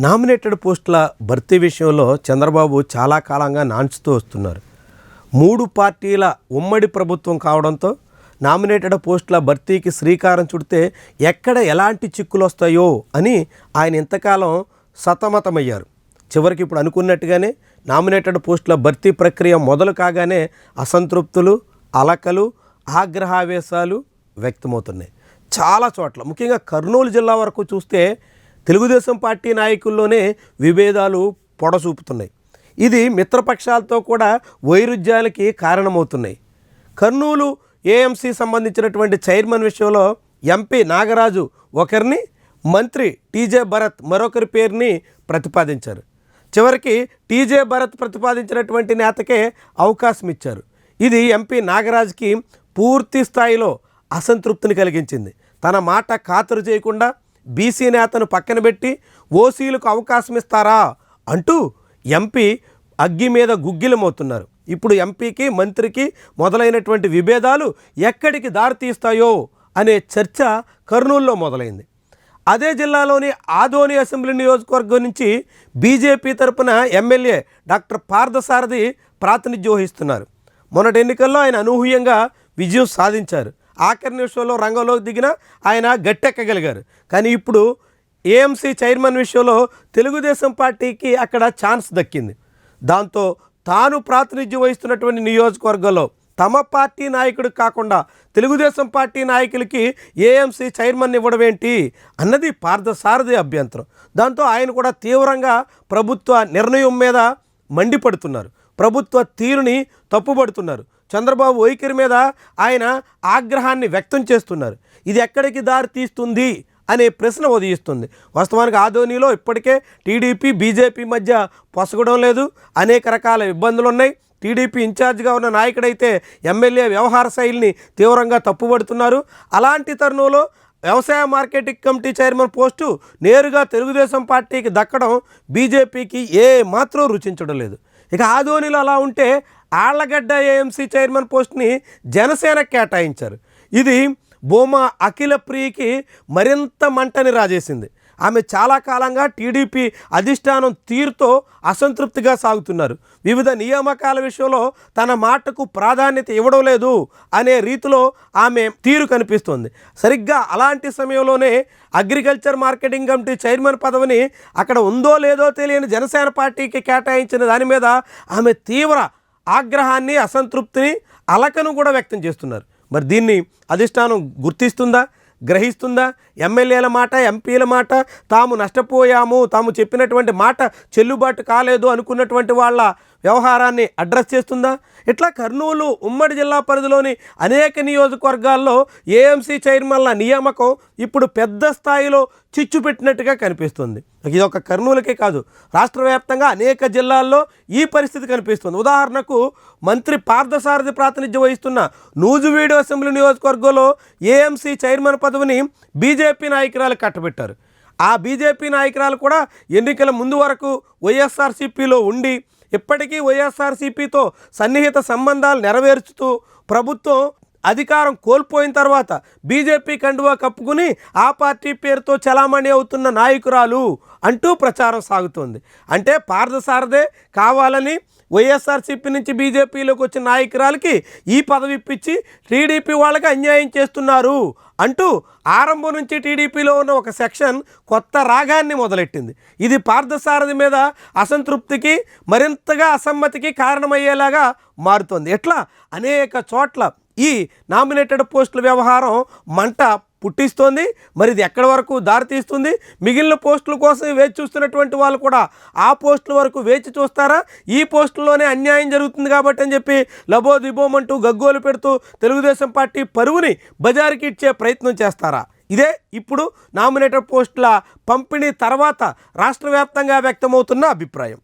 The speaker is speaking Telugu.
నామినేటెడ్ పోస్టుల భర్తీ విషయంలో చంద్రబాబు చాలా కాలంగా నాంచుతూ వస్తున్నారు. 3 పార్టీల ఉమ్మడి ప్రభుత్వం కావడంతో నామినేటెడ్ పోస్టుల భర్తీకి శ్రీకారం చుడితే ఎక్కడ ఎలాంటి చిక్కులు వస్తాయో అని ఆయన ఇంతకాలం సతమతమయ్యారు. చివరికి ఇప్పుడు అనుకున్నట్టుగానే నామినేటెడ్ పోస్టుల భర్తీ ప్రక్రియ మొదలు కాగానే అసంతృప్తులు, అలకలు, ఆగ్రహావేశాలు వ్యక్తమవుతున్నాయి. చాలా చోట్ల ముఖ్యంగా కర్నూలు జిల్లా వరకు చూస్తే తెలుగుదేశం పార్టీ నాయకుల్లోనే విభేదాలు పొడసూపుతున్నాయి. ఇది మిత్రపక్షాలతో కూడా వైరుధ్యాలకి కారణమవుతున్నాయి. కర్నూలు ఏఎంసీ సంబంధించినటువంటి చైర్మన్ విషయంలో ఎంపీ నాగరాజు ఒకరిని, మంత్రి టీజే భరత్ మరొకరి పేరుని ప్రతిపాదించారు. చివరికి టీజే భరత్ ప్రతిపాదించినటువంటి నేతకే అవకాశం ఇచ్చారు. ఇది ఎంపీ నాగరాజుకి పూర్తి స్థాయిలో అసంతృప్తిని కలిగించింది. తన మాట ఖాతరు చేయకుండా బీసీ నేతను పక్కన పెట్టి ఓసీలకు అవకాశం ఇస్తారా అంటూ ఎంపీ అగ్గి మీద గుగ్గిలమవుతున్నారు. ఇప్పుడు ఎంపీకి, మంత్రికి మొదలైనటువంటి విభేదాలు ఎక్కడికి దారితీస్తాయో అనే చర్చ కర్నూలులో మొదలైంది. అదే జిల్లాలోని ఆదోని అసెంబ్లీ నియోజకవర్గం నుంచి బీజేపీ తరపున ఎమ్మెల్యే డాక్టర్ పార్థసారథి ప్రాతినిధ్యం వహిస్తున్నారు. మొన్నటి ఎన్నికల్లో ఆయన అనూహ్యంగా విజయం సాధించారు. ఆఖరి నిమిషంలో రంగంలోకి దిగిన ఆయన గట్టెక్కగలిగారు. కానీ ఇప్పుడు ఏఎంసీ చైర్మన్ విషయంలో తెలుగుదేశం పార్టీకి అక్కడ ఛాన్స్ దక్కింది. దాంతో తాను ప్రాతినిధ్యం వహిస్తున్నటువంటి నియోజకవర్గంలో తమ పార్టీ నాయకుడు కాకుండా తెలుగుదేశం పార్టీ నాయకులకి ఏఎంసీ చైర్మన్ ఇవ్వడం ఏంటి అన్నది పార్థసారథి అభ్యంతరం. దాంతో ఆయన కూడా తీవ్రంగా ప్రభుత్వ నిర్ణయం మీద మండిపడుతున్నారు. ప్రభుత్వ తీరుని తప్పుపడుతున్నారు. చంద్రబాబు వైఖరి మీద ఆయన ఆగ్రహాన్ని వ్యక్తం చేస్తున్నారు. ఇది ఎక్కడికి దారి తీస్తుంది అనే ప్రశ్న ఉదయిస్తుంది. వాస్తవానికి ఆదోనిలో ఇప్పటికే టీడీపీ, బీజేపీ మధ్య పొసగడం లేదు. అనేక రకాల ఇబ్బందులు ఉన్నాయి. టీడీపీ ఇన్ఛార్జిగా ఉన్న నాయకుడైతే ఎమ్మెల్యే వ్యవహార శైలిని తీవ్రంగా తప్పుపడుతున్నారు. అలాంటి తరుణంలో వ్యవసాయ మార్కెటింగ్ కమిటీ చైర్మన్ పోస్టు నేరుగా తెలుగుదేశం పార్టీకి దక్కడం బీజేపీకి ఏ మాత్రం రుచించడం లేదు. ఇక ఆదోనిలో అలా ఉంటే ఆళ్లగడ్డ ఏఎంసీ చైర్మన్ పోస్ట్ని జనసేన కేటాయించారు. ఇది బోమా అఖిలప్రియకి మరింత మంటని రాజేసింది. ఆమె చాలా కాలంగా టీడీపీ అధిష్టానం తీరుతో అసంతృప్తిగా సాగుతున్నారు. వివిధ నియామకాల విషయంలో తన మాటకు ప్రాధాన్యత ఇవ్వడం లేదు అనే రీతిలో ఆమె తీరు కనిపిస్తుంది. సరిగ్గా అలాంటి సమయంలోనే అగ్రికల్చర్ మార్కెటింగ్ కమిటీ చైర్మన్ పదవిని అక్కడ ఉందో లేదో తెలియని జనసేన పార్టీకి కేటాయించిన దాని మీద ఆమె తీవ్ర ఆగ్రహాన్ని, అసంతృప్తిని, అలకను కూడా వ్యక్తం చేస్తున్నారు. మరి దీన్ని అధిష్టానం గుర్తిస్తుందా, గ్రహిస్తుందా? ఎమ్మెల్యేల మాట, ఎంపీల మాట, తాము నష్టపోయాము, తాము చెప్పినటువంటి మాట చెల్లుబాటు కాలేదు అనుకున్నటువంటి వాళ్ళ వ్యవహారాన్ని అడ్రస్ చేస్తుందా? ఇట్లా కర్నూలు ఉమ్మడి జిల్లా పరిధిలోని అనేక నియోజకవర్గాల్లో ఏఎంసీ చైర్మన్ల నియామకం ఇప్పుడు పెద్ద స్థాయిలో చిచ్చు పెట్టినట్టుగా కనిపిస్తుంది. ఇది ఒక కర్నూలుకే కాదు, రాష్ట్ర వ్యాప్తంగా అనేక జిల్లాల్లో ఈ పరిస్థితి కనిపిస్తుంది. ఉదాహరణకు మంత్రి పార్థసారథి ప్రాతినిధ్యం వహిస్తున్న నూజివీడు అసెంబ్లీ నియోజకవర్గంలో ఏఎంసీ చైర్మన్ పదవిని బీజేపీ నాయకురాలు కట్టబెట్టారు. ఆ బీజేపీ నాయకురాలు కూడా ఎన్నికల ముందు వరకు వైఎస్ఆర్సీపీలో ఉండి ఇప్పటికీ వైఎస్ఆర్సీపీతో సన్నిహిత సంబంధాలు నెరవేర్చుతూ ప్రభుత్వం అధికారం కోల్పోయిన తర్వాత బీజేపీ కండువా కప్పుకుని ఆ పార్టీ పేరుతో చలామణి అవుతున్న నాయకురాలు అంటూ ప్రచారం సాగుతోంది. అంటే పార్థసారథే కావాలని వైఎస్ఆర్సీపీ నుంచి బీజేపీలోకి వచ్చిన నాయకురాలకి ఈ పదవి ఇప్పించి టీడీపీ వాళ్ళకి అన్యాయం చేస్తున్నారు అంటూ ఆరంభం నుంచి టీడీపీలో ఉన్న ఒక సెక్షన్ కొత్త రాగాన్ని మొదలెట్టింది. ఇది పార్థసారథి మీద అసంతృప్తికి, మరింతగా అసమ్మతికి కారణమయ్యేలాగా మారుతోంది. ఎట్లా అనేక చోట్ల ఈ నామినేటెడ్ పోస్టుల వ్యవహారం మంట పుట్టిస్తోంది. మరి ఇది ఎక్కడి వరకు దారితీస్తుంది? మిగిలిన పోస్టుల కోసం వేచి చూస్తున్నటువంటి వాళ్ళు కూడా ఆ పోస్టుల వరకు వేచి చూస్తారా? ఈ పోస్టుల్లోనే అన్యాయం జరుగుతుంది కాబట్టి అని చెప్పి లబోదిబోమంటూ గగ్గోలు పెడుతూ తెలుగుదేశం పార్టీ పరువుని బజారుకి ఇచ్చే ప్రయత్నం చేస్తారా? ఇదే ఇప్పుడు నామినేటెడ్ పోస్టుల పంపిణీ తర్వాత రాష్ట్ర వ్యాప్తంగా వ్యక్తమవుతున్న అభిప్రాయం.